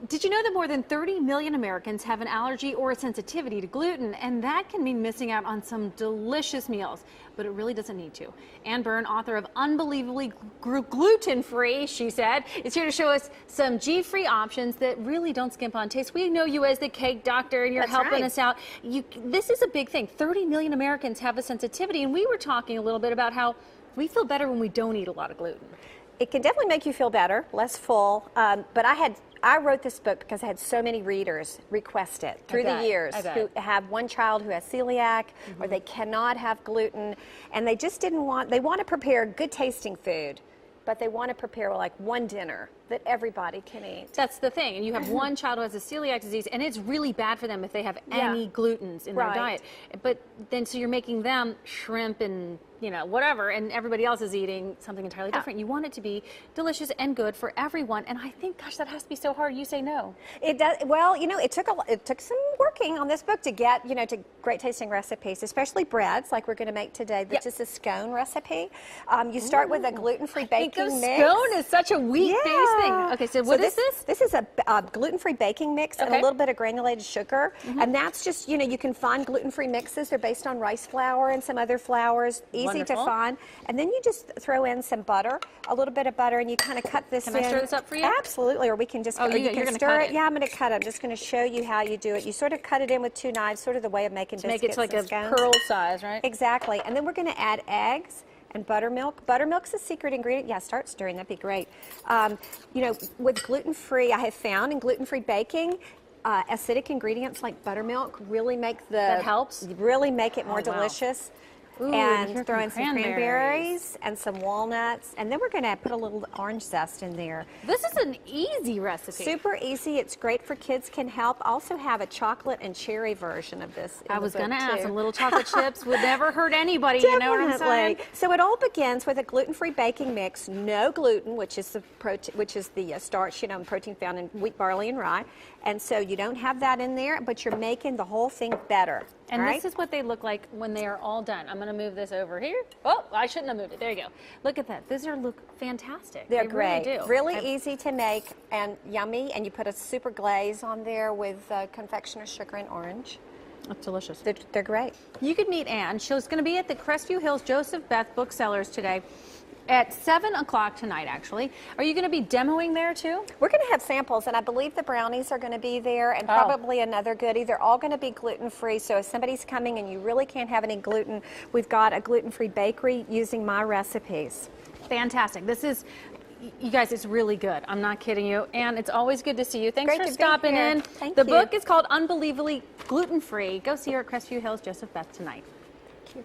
Did you know that more than 30 million Americans have an allergy or a sensitivity to gluten? And that can mean missing out on some delicious meals, but it really doesn't need to. Ann Byrne, author of Unbelievably Gluten-Free, she said, is here to show us some G-free options that really don't skimp on taste. We know you as the cake doctor, and you're helping us out. This is a big thing. 30 million Americans have a sensitivity, and we were talking a little bit about how we feel better when we don't eat a lot of gluten. It can definitely make you feel better, less full, but I wrote this book because I had so many readers request it through the years who have one child who has celiac or they cannot have gluten, and they just didn't want, they want to prepare good tasting food, but they want to prepare like one dinner that everybody can eat. That's the thing. And you have one child who has a celiac disease, and it's really bad for them if they have any glutens in their diet. But then, so you're making them shrimp and, you know, whatever, and everybody else is eating something entirely different. You want it to be delicious and good for everyone. And I think, gosh, that has to be so hard. You say no. It does. Well, you know, it took some working on this book to get, you know, to great tasting recipes, especially breads like we're going to make today. This is a scone recipe. You start with a gluten-free baking mix. Scone is such a wheat-based thing. Okay, so what is this? This is a gluten-free baking mix and a little bit of granulated sugar. And that's just, you know, you can find gluten-free mixes. They're based on rice flour and some other flours. Easy to find. And then you just throw in some butter, a little bit of butter, and you kind of cut this in. Can I stir this up for you? Absolutely, or we can just, you're can gonna stir cut it. Yeah, I'm going to cut it. I'm just going to show you how you do it. You sort of cut it in with two knives, sort of the way of making biscuits. Make it to like a pearl size, right? Exactly. And then we're going to add eggs and buttermilk. Buttermilk's a secret ingredient. Yeah, start stirring. That'd be great. You know, with gluten-free, I have found in gluten-free baking, acidic ingredients like buttermilk really make really make it more delicious. Ooh, and throw in some cranberries and some walnuts, and then we're going to put a little orange zest in there. This is an easy recipe. Super easy. It's great for kids. Can help. Also have a chocolate and cherry version of this. I was going to ask. Some little chocolate chips would never hurt anybody. You know what I'm saying? So it all begins with a gluten-free baking mix, no gluten, which is the starch, you know, protein found in wheat, barley, and rye. And so you don't have that in there, but you're making the whole thing better. And this is what they look like when they are all done. I'm going to move this over here. Oh, I shouldn't have moved it. There you go. Look at that. These look fantastic. They're great. Really do. Really easy to make and yummy. And you put a super glaze on there with confectioner's sugar and orange. That's delicious. They're great. You could meet Ann. She's going to be at the Crestview Hills Joseph Beth Booksellers today at 7 o'clock tonight, actually. Are you going to be demoing there, too? We're going to have samples, and I believe the brownies are going to be there, and probably another goodie. They're all going to be gluten-free, so if somebody's coming and you really can't have any gluten, we've got a gluten-free bakery using my recipes. Fantastic. This is, you guys, it's really good. I'm not kidding you. And it's always good to see you. Thanks for stopping in. Thank you. The book is called Unbelievably Gluten-Free. Go see her at Crestview Hills Joseph Beth tonight. Thank you.